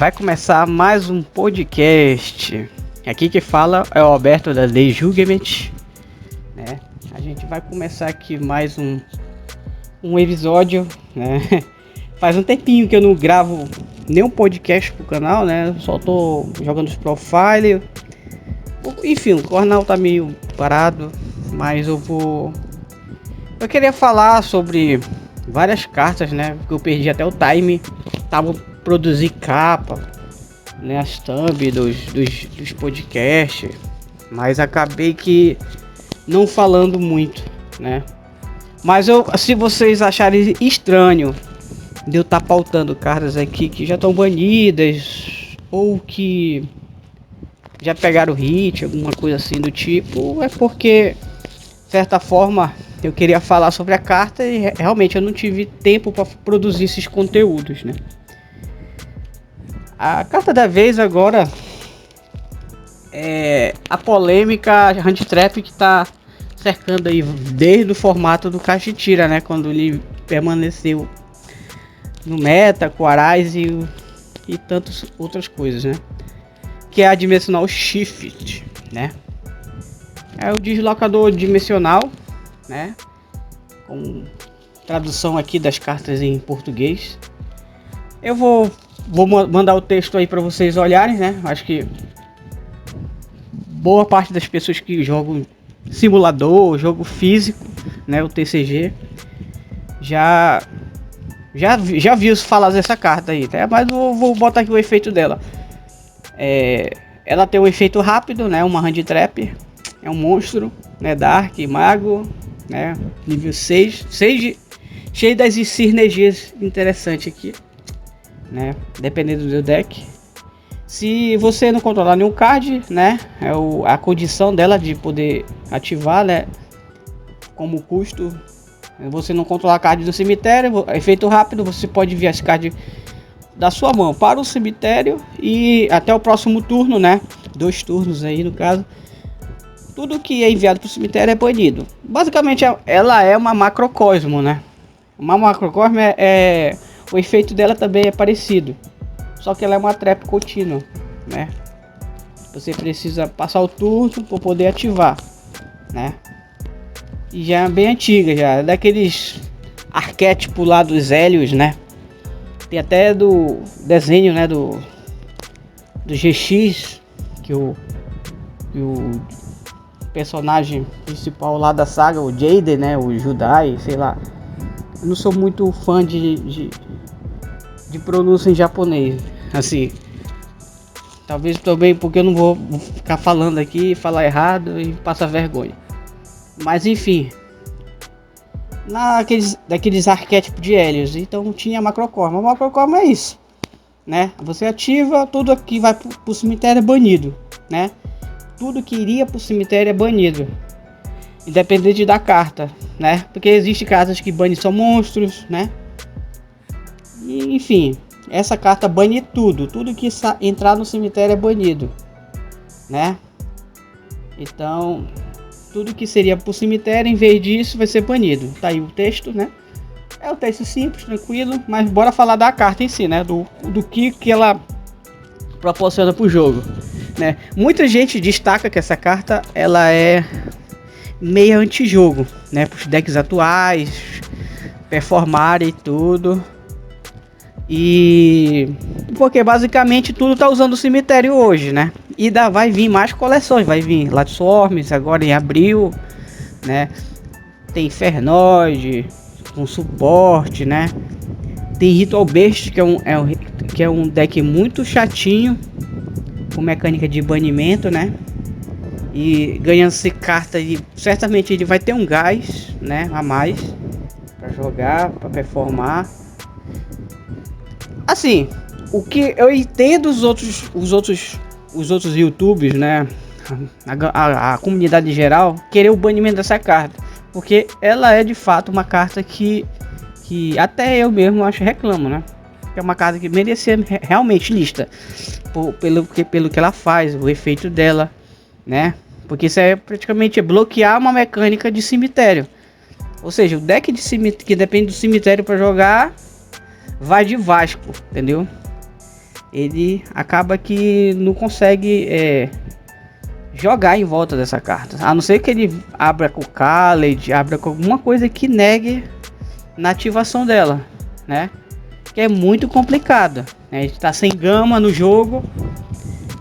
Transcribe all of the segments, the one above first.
vai começar mais um podcast. Aqui que fala é o Alberto da The Judgment, né? A gente vai começar aqui mais um episódio, né? Faz um tempinho que eu não gravo nenhum podcast pro canal, né? Só tô jogando os profile. Enfim, o canal tá meio parado, mas eu queria falar sobre várias cartas, né? Porque eu perdi até o time. Tava produzir capa, né? As thumb dos podcasts, mas acabei que não falando muito, né? Mas se vocês acharem estranho de eu estar pautando cartas aqui que já estão banidas ou que já pegaram hit, alguma coisa assim do tipo, é porque de certa forma eu queria falar sobre a carta e realmente eu não tive tempo para produzir esses conteúdos, né? A carta da vez agora é a polêmica Hand Trap que tá cercando aí desde o formato do Caixa e Tira, né? Quando ele permaneceu no meta, com Arais e tantas outras coisas, né? Que é a Dimensional Shift, né? É o deslocador dimensional, né? Com tradução aqui das cartas em português. Eu vou mandar o texto aí para vocês olharem, né? Acho que boa parte das pessoas que jogam simulador, jogo físico, né? O TCG, já viu falar dessa carta aí, tá? Mas vou botar aqui o efeito dela. Ela tem um efeito rápido, né? Uma Hand Trap, é um monstro, né? Dark, mago, né? Nível 6, cheio das sinergias interessantes aqui, né? Dependendo do deck. Se você não controlar nenhum card, né? A condição dela de poder ativar, né? Como custo, você não controlar card do cemitério, efeito rápido, você pode enviar esse card da sua mão para o cemitério e até o próximo turno, né? 2 turnos aí no caso. Tudo que é enviado para o cemitério é banido. Basicamente ela é uma macrocosmo, né? Uma macrocosmo o efeito dela também é parecido, só que ela é uma trap contínua, né? Você precisa passar o turno para poder ativar, né? E já é bem antiga, já é daqueles arquétipos lá dos Hélios, né? Tem até do desenho, né? Do GX, que o personagem principal lá da saga, o Jaden, né? O Judai, sei lá. Eu não sou muito fã de pronúncia em japonês, assim. Talvez também porque eu não vou ficar falando aqui, falar errado e passar vergonha. Mas enfim, daqueles arquétipos de Hélios, então tinha macrocosmo. A macrocosmo é isso, né? Você ativa, tudo que vai pro cemitério é banido, né? Tudo que iria pro cemitério é banido, independente da carta, né? Porque existe cartas que banem só monstros, né? E, enfim, essa carta bane tudo que entrar no cemitério é banido, né? Então tudo que seria pro cemitério, em vez disso, vai ser banido. Tá aí o texto, né? É um texto simples, tranquilo, mas bora falar da carta em si, né? Do que ela proporciona pro jogo, né? Muita gente destaca que essa carta ela é meio anti-jogo, né? Para os decks atuais performarem e tudo. E porque basicamente tudo tá usando o cemitério hoje, né? E vai vir mais coleções, vai vir Latsworms agora em abril, né? Tem Infernoid com suporte, né? Tem Ritual Beast, que é um deck muito chatinho, com mecânica de banimento, né? E ganhando-se carta, certamente ele vai ter um gás, né? A mais para jogar, para performar. Assim, o que eu entendo os outros YouTubers, né? A comunidade em geral querer o banimento dessa carta, porque ela é de fato uma carta que até eu mesmo acho reclamo, né? Que é uma carta que merecia realmente lista pelo que ela faz, o efeito dela, né? Porque isso é praticamente bloquear uma mecânica de cemitério. Ou seja, o deck de cemitério que depende do cemitério para jogar vai de Vasco, entendeu? ele acaba que não consegue jogar em volta dessa carta, a não ser que ele abra com o Khaled, abra com alguma coisa que negue na ativação dela, né? Que é muito complicado, né? A gente tá sem Gama no jogo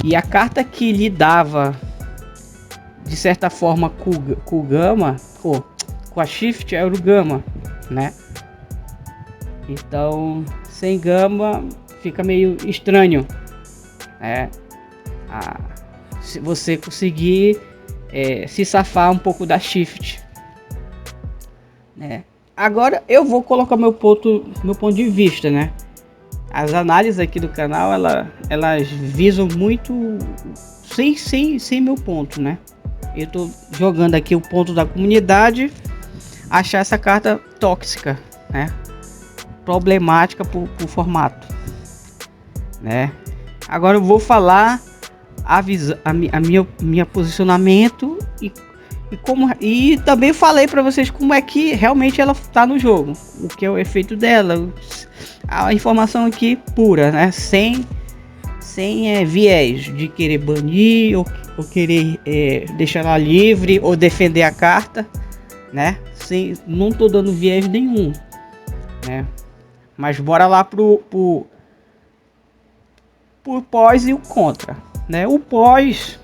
e a carta que lhe dava de certa forma com o Gama, com a Shift, era o Gama, né? Então sem Gama fica meio estranho, né? Se você conseguir se safar um pouco da Shift, né? Agora eu vou colocar meu ponto de vista, né? As análises aqui do canal, elas visam muito sem meu ponto, né? Eu tô jogando aqui o ponto da comunidade, achar essa carta tóxica, né? Problemática pro formato, né? Agora eu vou falar minha posicionamento e também falei para vocês como é que realmente ela tá no jogo, o que é o efeito dela, a informação aqui pura, né? Sem viés de querer banir ou querer deixar ela livre ou defender a carta, né? Não tô dando viés nenhum, né? Mas bora lá pro pós e o contra, né? O pós,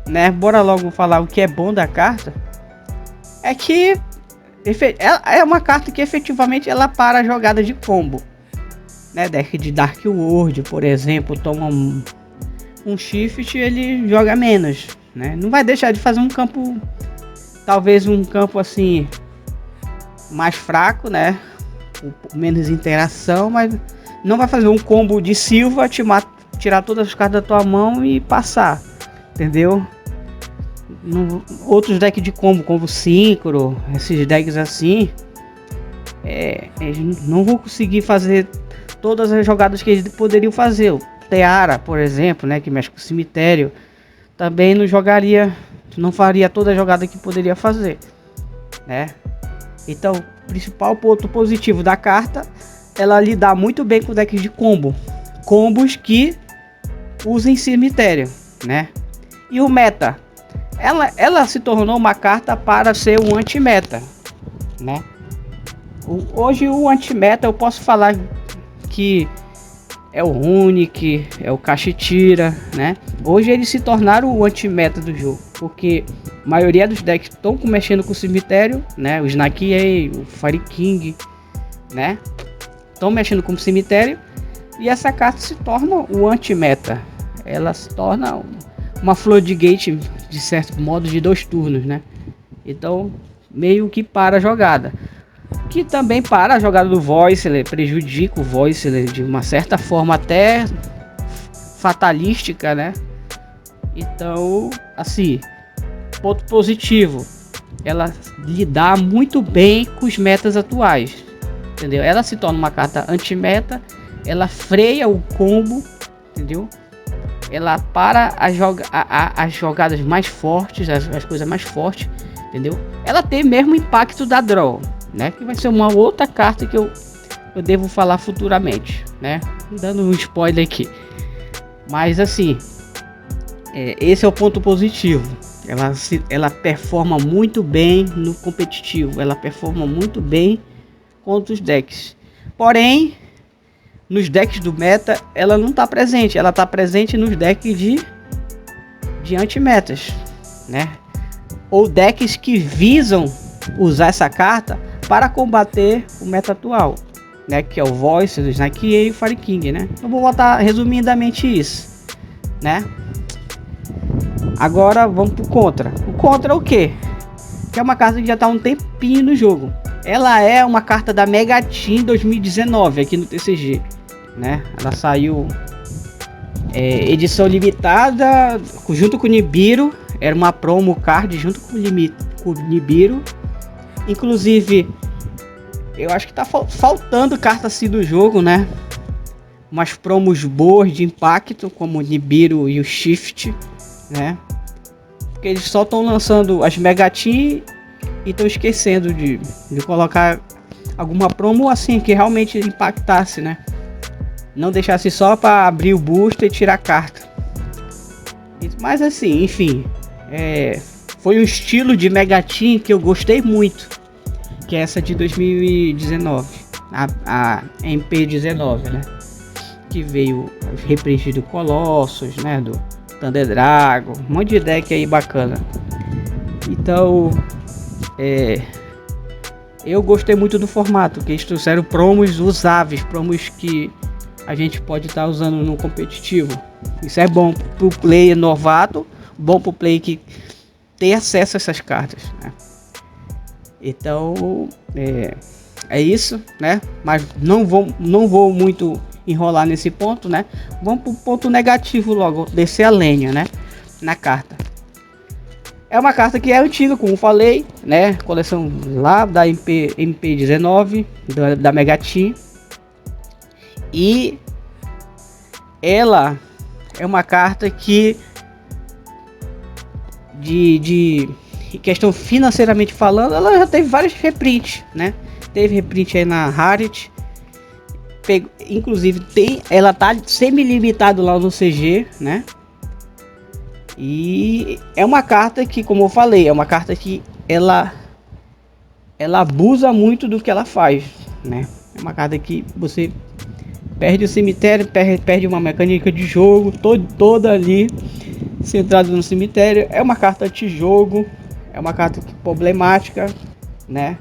né? Bora logo falar o que é bom da carta. É que é uma carta que efetivamente ela para a jogada de combo, né? Deck de Dark World, por exemplo, toma um shift, ele joga menos, né? Não vai deixar de fazer um campo, talvez um campo assim mais fraco, né? Menos interação, mas não vai fazer um combo de Silva, tirar todas as cartas da tua mão e passar, entendeu? Outros decks de combo Synchro, esses decks assim, não vou conseguir fazer todas as jogadas que eles poderiam fazer. O Teara, por exemplo, né, que mexe com o cemitério, também não faria toda a jogada que poderia fazer, né? Então, o principal ponto positivo da carta, ela lidar muito bem com decks de combos que usem cemitério, né? E o meta, ela se tornou uma carta para ser um anti-meta, né? Hoje o anti-meta eu posso falar que é o Runic, é o Cachitira, né? Hoje eles se tornaram o anti-meta do jogo, porque a maioria dos decks estão mexendo com o cemitério, né? O Snakey, o Fire King, né? Estão mexendo com o cemitério e essa carta se torna o anti-meta. Ela se torna uma Floodgate, de certo modo, de 2 turnos, né? Então, meio que para a jogada. Que também para a jogada do Voiceler, prejudica o Voiceler de uma certa forma até fatalística, né? Então, assim, ponto positivo, ela lidar muito bem com os metas atuais, entendeu? Ela se torna uma carta anti-meta, ela freia o combo, entendeu? Ela para as jogadas mais fortes, as coisas mais fortes, entendeu? Ela tem mesmo impacto da draw, né? Que vai ser uma outra carta que eu devo falar futuramente, né? Dando um spoiler aqui. Mas assim, esse é o ponto positivo. Ela performa muito bem no competitivo. Ela performa muito bem contra os decks. Porém, nos decks do meta, ela não está presente. Ela está presente nos decks de anti-metas, né? Ou decks que visam usar essa carta para combater o meta atual, né? Que é o Voice, o Snake e o Fire King, né? Eu vou botar resumidamente isso, né? Agora vamos pro contra. O contra é o quê? Que é uma carta que já está há um tempinho no jogo. Ela é uma carta da Mega Team 2019 aqui no TCG, né? Ela saiu edição limitada junto com o Nibiru. Era uma promo card junto com o Nibiru. Inclusive, eu acho que tá faltando carta assim do jogo, né? Umas promos boas de impacto, como o Nibiru e o Shift, né? Porque eles só estão lançando as Mega Team e estão esquecendo de colocar alguma promo assim que realmente impactasse, né? não deixasse só para abrir o booster e tirar a carta. Mas assim, enfim, foi um estilo de Mega Team que eu gostei muito, que é essa de 2019, a MP19, né? Que veio os reprints do Colossus, né? Do Thunder Dragon, um monte de deck aí bacana. Então, eu gostei muito do formato, que eles trouxeram promos usáveis, promos que a gente pode estar usando no competitivo. Isso é bom pro player novato, bom pro player que tem acesso a essas cartas, né? Então, é isso, né? Mas não vou muito enrolar nesse ponto, né? Vamos pro ponto negativo logo, descer a lenha, né? Na carta. É uma carta que é antiga, como falei, né? Coleção lá da MP19, da Mega Team. E ela é uma carta que de questão financeiramente falando, ela já teve vários reprints, né? Teve reprint aí na Rarit. Inclusive ela tá semi-limitado lá no CG, né? E é uma carta que, como eu falei, é uma carta que ela abusa muito do que ela faz, né? É uma carta que você perde o cemitério, perde uma mecânica de jogo toda ali centrada no cemitério. É uma carta anti-jogo, é uma carta problemática, né?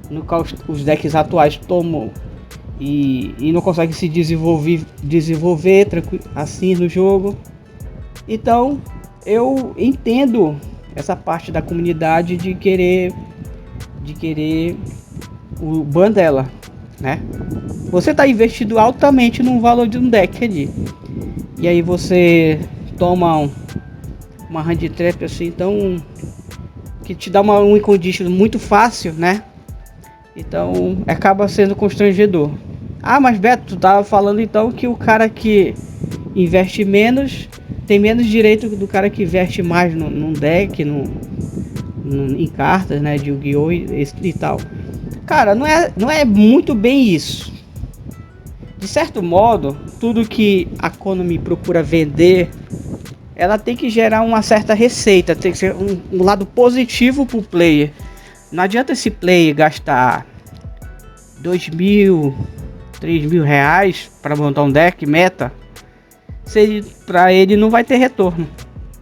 No qual os decks atuais tomam e não conseguem se desenvolver assim no jogo. Então eu entendo essa parte da comunidade de querer o ban dela, né? Você está investido altamente no valor de um deck ali, e aí você toma uma hand trap assim, então que te dá um win condition muito fácil, né? Então acaba sendo constrangedor. Ah, mas Beto, tu tava falando então que o cara que investe menos tem menos direito do cara que investe mais num deck, em cartas, né, de Yu-Gi-Oh! E tal. Cara, não é muito bem isso. De certo modo, tudo que a Konami procura vender, ela tem que gerar uma certa receita, tem que ser um lado positivo pro player. Não adianta esse player gastar 2.000, 3.000 reais para montar um deck meta, se para ele não vai ter retorno,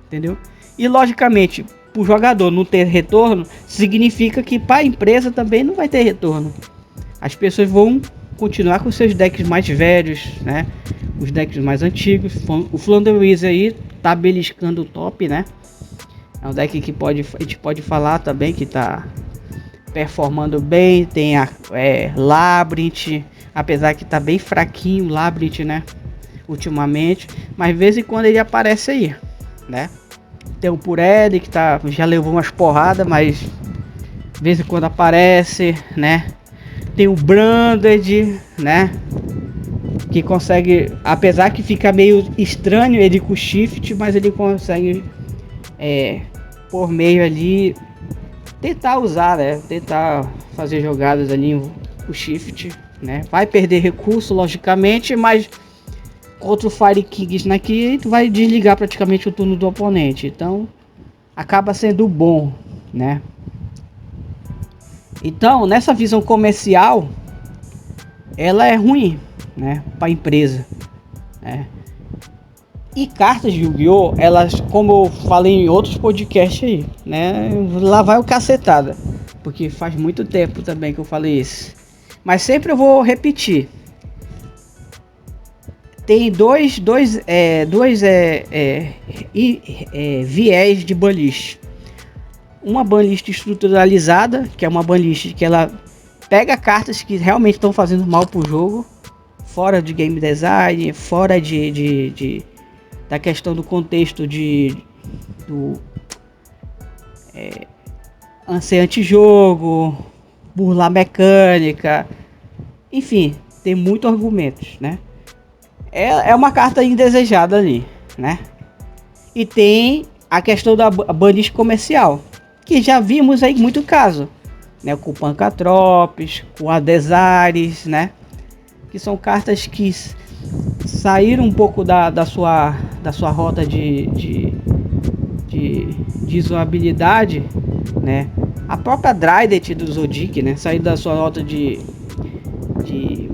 entendeu? E logicamente, para o jogador não ter retorno, significa que para a empresa também não vai ter retorno. As pessoas vão continuar com seus decks mais velhos, né? Os decks mais antigos. O Flounder Wizard aí tá beliscando o top, né? É um deck que a gente pode falar também que tá performando bem. Tem a Labyrinth, apesar que tá bem fraquinho o Labyrinth, né? Ultimamente, mas de vez em quando ele aparece aí, né? Tem o Purelli que já levou umas porradas, mas de vez em quando aparece, né? Tem o Branded, né? Que consegue, apesar que fica meio estranho ele com shift, mas ele consegue por meio ali tentar usar, né? Tentar fazer jogadas ali com shift, né? Vai perder recurso, logicamente, mas contra o Fire Kings aqui, tu vai desligar praticamente o turno do oponente. Então, acaba sendo bom, né? Então, nessa visão comercial, ela é ruim, né? Para a empresa, né? E cartas de Yu-Gi-Oh! Elas, como eu falei em outros podcasts aí, né? Lá vai o cacetada. Porque faz muito tempo também que eu falei isso. Mas sempre eu vou repetir. Tem dois viés de banlist. Uma banlist estruturalizada, que é uma banlist que ela pega cartas que realmente estão fazendo mal pro jogo, fora de game design, fora da questão do contexto ser anti-jogo, burlar mecânica, enfim, tem muitos argumentos, né? É uma carta indesejada ali, né? E tem a questão da banlist comercial, que já vimos aí muito caso, né? Com o Pancatropes, com a Desares, né? Que são cartas que sair um pouco da sua rota de usabilidade, né? A própria Trident do Zodiac, né? Sair da sua rota de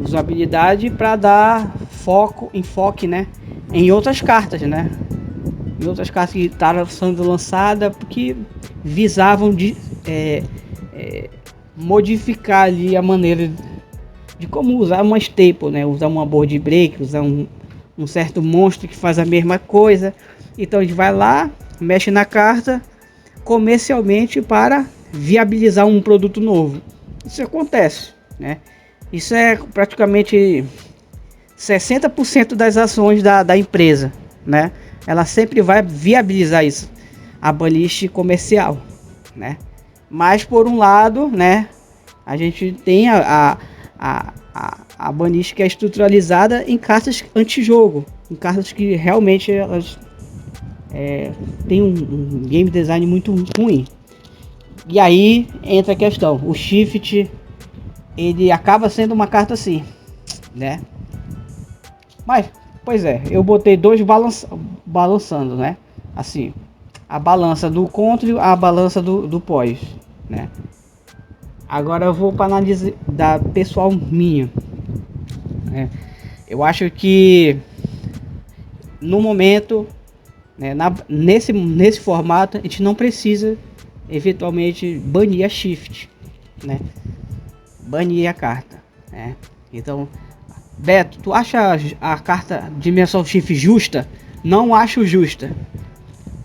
usabilidade para dar enfoque, né? Em outras cartas, né? Em outras cartas que estavam sendo lançadas porque visavam modificar ali a maneira de como usar uma staple, né? Usar uma board break, usar um certo monstro que faz a mesma coisa. Então a gente vai lá, mexe na carta comercialmente para viabilizar um produto novo. Isso acontece, né? Isso é praticamente 60% das ações da empresa, né? Ela sempre vai viabilizar isso, a banlist comercial, né? Mas por um lado, né, a gente tem a banlist que é estruturalizada em cartas anti-jogo, em cartas que realmente elas tem um game design muito ruim. E aí entra a questão, o Shift ele acaba sendo uma carta assim, né? Mas, pois é, eu botei dois balançando, né? Assim, a balança do contra e a balança do pós, né? Agora eu vou para análise da pessoal minha, né? Eu acho que no momento, né, nesse formato, a gente não precisa eventualmente banir a Shift, né? Banir a carta, né? Então, Beto, tu acha a carta Dimensão Shift justa? Não acho justa.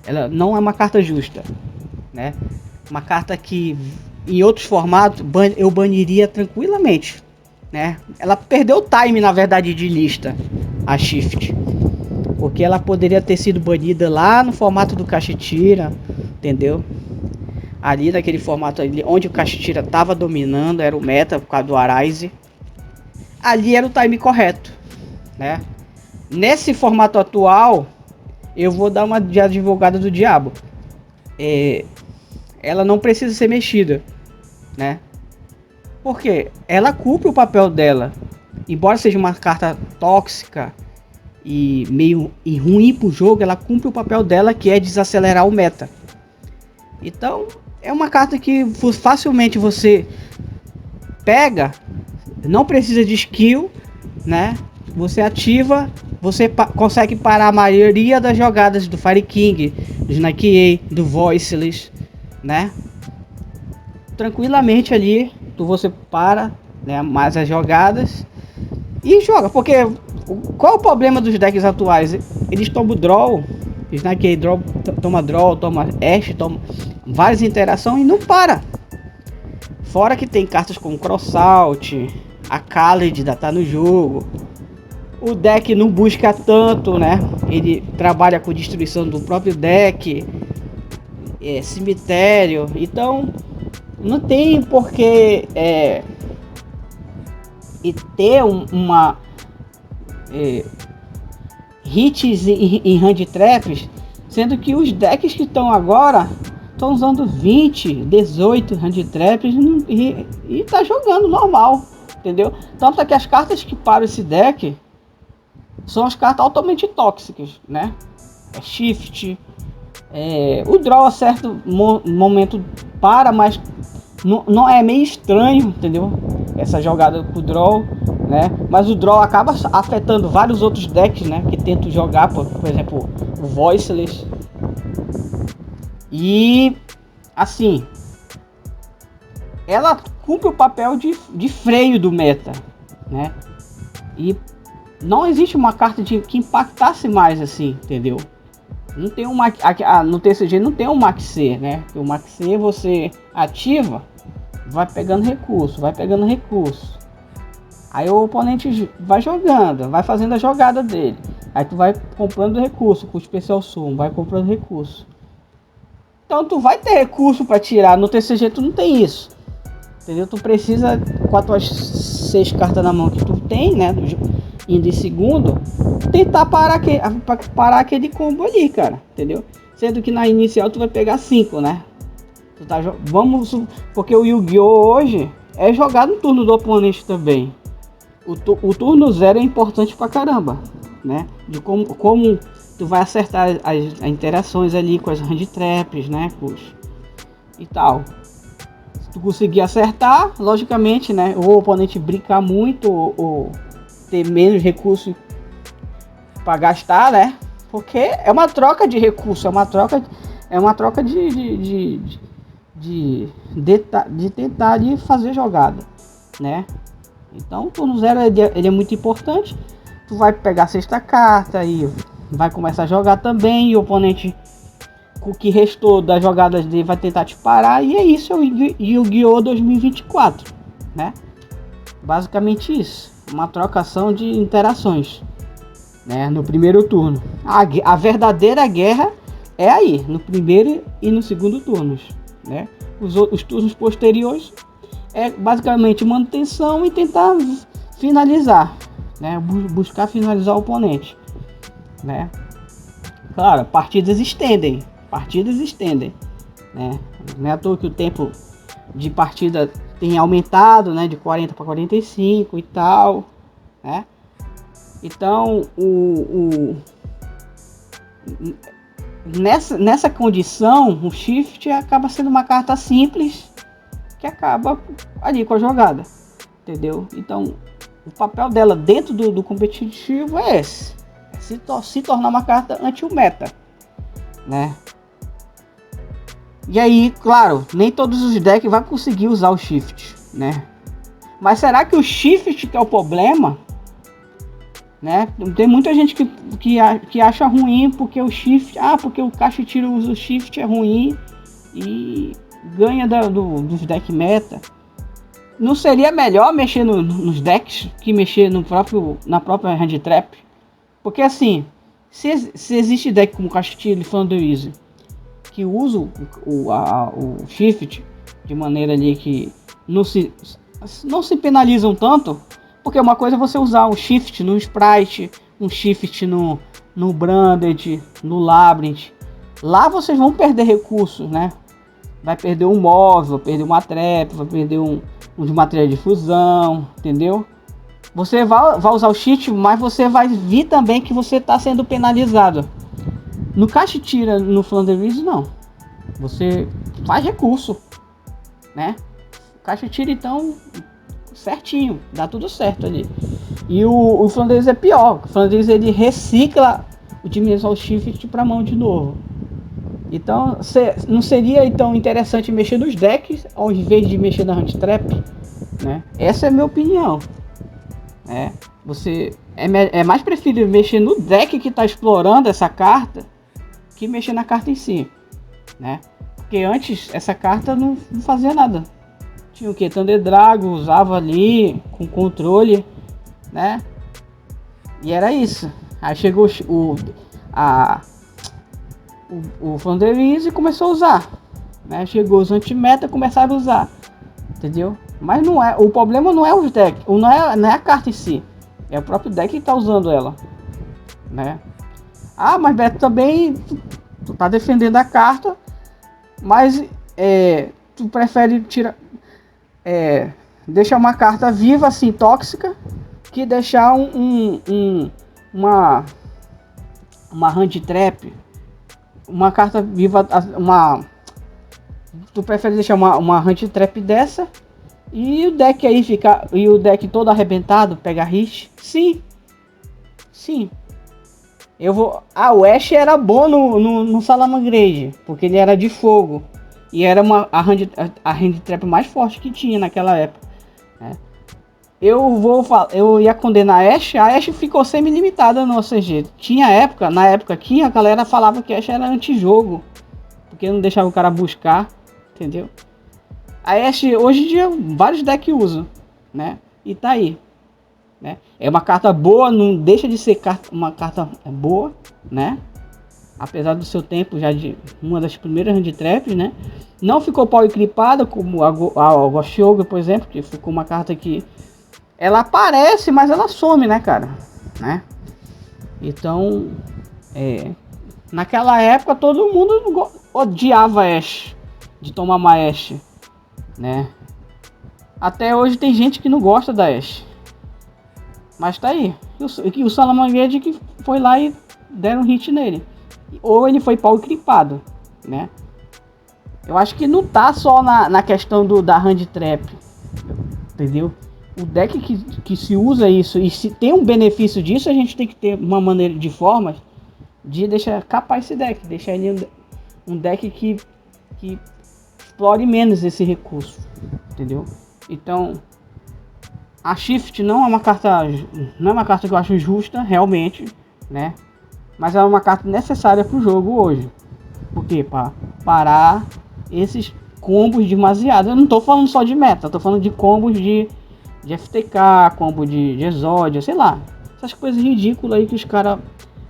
Ela não é uma carta justa, né? Uma carta que em outros formatos eu baniria tranquilamente, né? Ela perdeu o time, na verdade, de lista, a Shift, porque ela poderia ter sido banida lá no formato do Kashtira, entendeu? Ali naquele formato ali, onde o Kashtira estava dominando, era o meta por causa do Arise. Ali era o time correto, né? Nesse formato atual, eu vou dar uma de advogada do diabo. Ela não precisa ser mexida, né? Porque ela cumpre o papel dela. Embora seja uma carta tóxica e meio ruim pro jogo, ela cumpre o papel dela, que é desacelerar o meta. Então, é uma carta que facilmente você pega, não precisa de skill, né? Você ativa, você consegue parar a maioria das jogadas do Fire King, do Snake A, do Voiceless, né? Tranquilamente ali, você para, né, mais as jogadas e joga, porque qual é o problema dos decks atuais? Eles tomam draw, Snake A toma draw, toma Ash, toma várias interações e não para. Fora que tem cartas como Crossout, a Khaled ainda tá no jogo. O deck não busca tanto, né? Ele trabalha com destruição do próprio deck, cemitério. Então, não tem porquê e ter uma hits em hand traps, sendo que os decks que estão agora estão usando 20, 18 hand traps e tá jogando normal, entendeu? Tanto é que as cartas que param esse deck são as cartas altamente tóxicas, né? Shift, o draw a certo momento para, mas não é meio estranho, entendeu? Essa jogada com o draw, né? Mas o draw acaba afetando vários outros decks, né? Que tentam jogar, por exemplo, o Voiceless. E assim, ela cumpre o papel de freio do meta, né? E não existe uma carta que impactasse mais assim, entendeu? Não tem no TCG não tem um Max C, né? O Max C você ativa, vai pegando recurso. Aí o oponente vai jogando, vai fazendo a jogada dele. Aí tu vai comprando recurso com o Special Summon, vai comprando recurso. Então tu vai ter recurso para tirar. No TCG tu não tem isso, entendeu? Tu precisa, com as tuas 6 cartas na mão que tu tem, né? Indo em segundo, tentar parar aquele combo ali, cara, entendeu? Sendo que na inicial tu vai pegar 5, né? Tu tá, porque o Yu-Gi-Oh! Hoje é jogado no turno do oponente também. o turno 0 é importante pra caramba, né? De como tu vai acertar as interações ali com as hand traps, né? E tal. Se tu conseguir acertar, logicamente, né? O oponente brincar muito ou ter menos recursos para gastar, né? Porque é uma troca de recurso, é uma troca de tentar de fazer jogada, né? Então, o turno 0 ele é muito importante. Tu vai pegar a sexta carta e vai começar a jogar também, e o oponente com o que restou das jogadas dele vai tentar te parar, e é isso, é o Yu-Gi-Oh! 2024, né? Basicamente isso, uma trocação de interações, né? No primeiro turno. A verdadeira guerra é aí, no primeiro e no segundo turnos, né? Os turnos posteriores é basicamente manutenção e tentar finalizar, né? Buscar finalizar o oponente, né? Claro, partidas estendem, né? Não é à toa que o tempo de partida tem aumentado, né? De 40 para 45 e tal, né? Então, nessa condição, o Shift acaba sendo uma carta simples que acaba ali com a jogada, entendeu? Então, o papel dela dentro do competitivo é esse: se tornar uma carta anti-meta, né? E aí, claro, nem todos os decks vão conseguir usar o Shift, né? Mas será que o Shift que é o problema? Né? Tem muita gente que acha ruim porque o Shift, porque o Kashtira usa o Shift, é ruim e ganha dos deck meta. Não seria melhor mexer nos decks que mexer na própria hand trap? Porque assim, se existe deck como Kashtira e Thunderease que usa o Shift de maneira ali que não se penalizam tanto, porque uma coisa é você usar um Shift no Sprite, um Shift no Branded, no Labyrinth. Lá vocês vão perder recursos, né? Vai perder um móvel, perder uma trap, vai perder uns materiais de fusão, entendeu? Você vai usar o Shift, mas você vai vir também que você está sendo penalizado. No Kashtira, no Thunderease, não. Você faz recurso, né? O Kashtira, então, certinho, dá tudo certo ali. E o Thunderease é pior. O Thunderease ele recicla o Dimensional Shift para mão de novo. Então, não seria então interessante mexer nos decks ao invés de mexer na hand trap, né? Essa é a minha opinião. Você é mais preferível mexer no deck que está explorando essa carta que mexer na carta em si, né? Porque antes essa carta não fazia nada. Tinha o que? Thunder Dragon, usava ali com controle, né? E era isso. Aí chegou o Thunderease e começou a usar, né? Chegou os anti-meta, começaram a usar, entendeu? Mas não é, o problema não é os decks, não é a carta em si, é o próprio deck que tá usando ela, né? Mas Beto, também tu tá defendendo a carta, mas tu prefere deixar uma carta viva assim, tóxica, que deixar uma hand trap, uma carta viva, tu prefere deixar uma hand trap dessa e o deck aí ficar, e o deck todo arrebentado, pegar hit? Sim. O Ash era bom no Salamangreat, porque ele era de fogo. E era a hand trap mais forte que tinha naquela época, né? Eu ia condenar a Ash ficou semi-limitada no OCG. Na época aqui, a galera falava que a Ash era antijogo, porque não deixava o cara buscar, entendeu? A Ash, hoje em dia, vários decks usam, né? E tá aí, né? É uma carta boa, não deixa de ser uma carta boa, né? Apesar do seu tempo já de uma das primeiras hand traps, né? Não ficou power clipada como a Ghost Ogre, por exemplo, que ficou uma carta que ela aparece, mas ela some, né, cara? Né? Então, naquela época todo mundo odiava Ash, de tomar uma Ash, né? Até hoje tem gente que não gosta da Ash, Mas tá aí. E o Salamangreat que foi lá e deram um hit nele. Ou ele foi pau cripado, né? Eu acho que não tá só na questão da hand trap, entendeu? O deck que se usa isso e se tem um benefício disso, a gente tem que ter uma maneira de formas de deixar capar esse deck, deixar ele um deck que explore menos esse recurso, entendeu? Então, a Shift não é uma carta que eu acho justa, realmente, né? Mas é uma carta necessária para o jogo hoje. Por quê? Para parar esses combos demasiado. Eu não tô falando só de meta, tô falando de combos de FTK, combo de exódio, sei lá. Essas coisas ridículas aí que os caras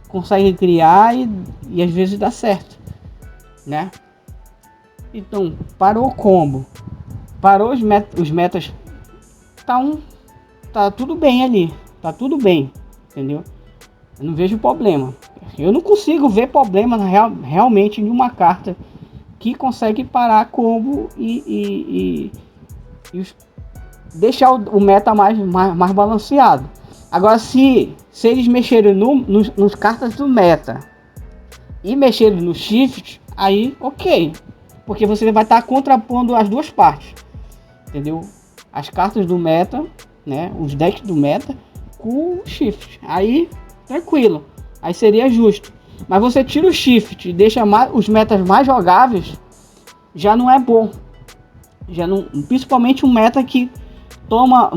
conseguem criar e às vezes dá certo, né? Então, parou o combo, parou os metas, tá tudo bem ali, tá tudo bem, entendeu? Eu não vejo problema. Eu não consigo ver problema realmente em uma carta que consegue parar combo e deixar o meta mais balanceado. Agora, se eles mexerem nos cartas do meta e mexerem no shift, aí ok. Porque você vai estar contrapondo as duas partes, entendeu? As cartas do meta, né? Os decks do meta com o shift. Aí, tranquilo. Aí seria justo. Mas você tira o shift e deixa os metas mais jogáveis, já não é bom. Já não, principalmente um meta que toma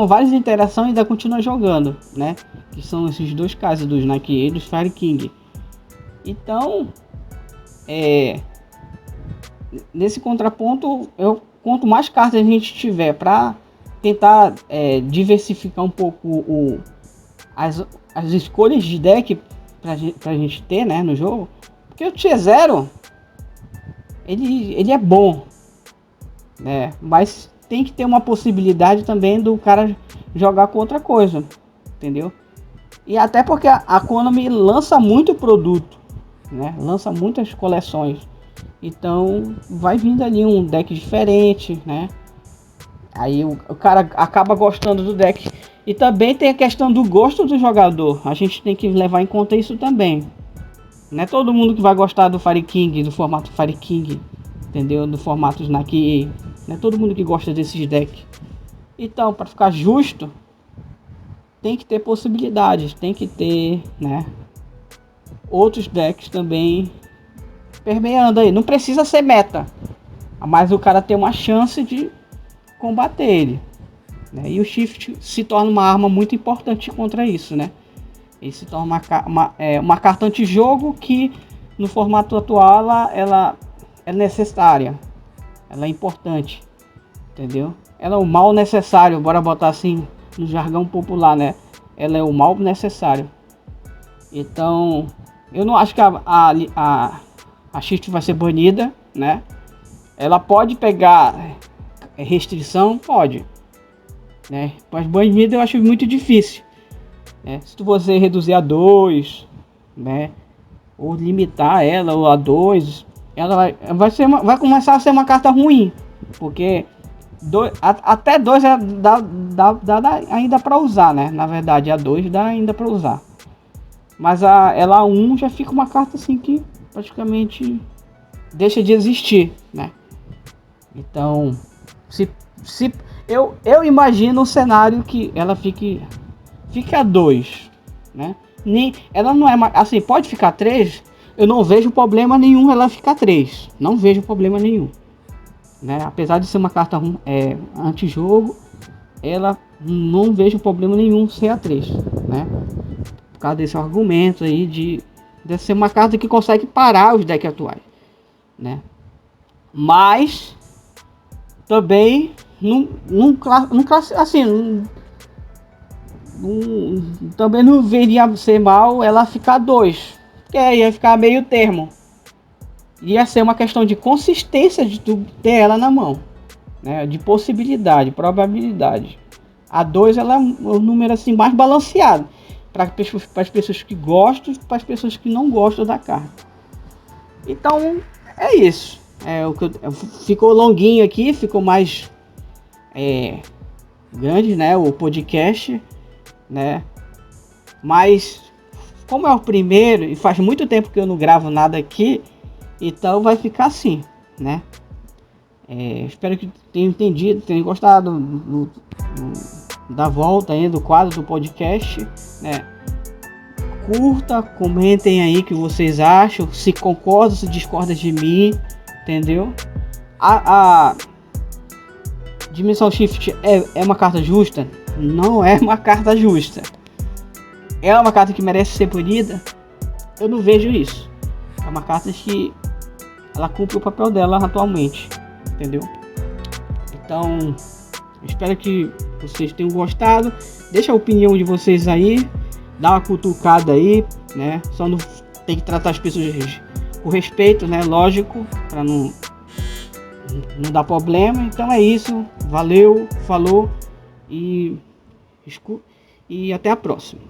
várias interações e ainda continua jogando, né? Que são esses dois casos dos Nike e dos Fire King. Então, nesse contraponto, quanto mais cartas a gente tiver para tentar diversificar um pouco as escolhas de deck pra gente ter, né, no jogo, porque o Tier 0 ele é bom, né, mas tem que ter uma possibilidade também do cara jogar com outra coisa, entendeu? E até porque a Konami lança muito produto, né, lança muitas coleções, então vai vindo ali um deck diferente, né? Aí o cara acaba gostando do deck. E também tem a questão do gosto do jogador. A gente tem que levar em conta isso também. Não é todo mundo que vai gostar do Fire King, do formato Fire King, entendeu? Do formato Snack. Não é todo mundo que gosta desses decks. Então, para ficar justo, tem que ter possibilidades. Tem que ter, né, outros decks também permeando aí. Não precisa ser meta, mas o cara tem uma chance de combater ele, né? E o Shift se torna uma arma muito importante contra isso, né? Ele se torna uma carta anti-jogo que no formato atual ela é necessária, ela é importante, entendeu? Ela é o mal necessário, bora botar assim no jargão popular, né? Ela é o mal necessário. Então eu não acho que a Shift vai ser banida, né? Ela pode pegar restrição, pode, né? Mas banida eu acho muito difícil, né? Se você reduzir a 2, né? Ou limitar ela ou a 2, ela vai começar a ser uma carta ruim, porque até 2 dá ainda para usar, né? Na verdade a 2 dá ainda para usar, mas ela 1 já fica uma carta assim que praticamente deixa de existir, né? Então, se eu imagino um cenário que ela fique a 2, né? Ela não é assim, pode ficar 3. Eu não vejo problema nenhum ela ficar 3. Não vejo problema nenhum, né? Apesar de ser uma carta anti-jogo, ela não vejo problema nenhum ser a 3, né? Por causa desse argumento aí de ser uma carta que consegue parar os decks atuais, né? Mas também também não veria ser mal ela ficar 2, porque ia ficar meio termo. Ia ser uma questão de consistência de tu ter ela na mão, né? De possibilidade, probabilidade. A 2 ela é um número assim mais balanceado para as pessoas que gostam, para as pessoas que não gostam da carta. Então é isso. Ficou longuinho aqui, ficou mais grande, né, o podcast, né? Mas como é o primeiro e faz muito tempo que eu não gravo nada aqui, então vai ficar assim, né? Espero que tenham entendido, tenham gostado da volta aí do quadro do podcast, né? Curta, comentem aí o que vocês acham, se concordam, se discordam de mim, entendeu? A Dimensão Shift é uma carta justa? Não é uma carta justa. É uma carta que merece ser punida? Eu não vejo isso. É uma carta que ela cumpre o papel dela atualmente, entendeu? Então, espero que vocês tenham gostado. Deixa a opinião de vocês aí, dá uma cutucada aí, né? Só não tem que tratar as pessoas com respeito, né? Lógico, para não dar problema. Então é isso. Valeu, falou e até a próxima.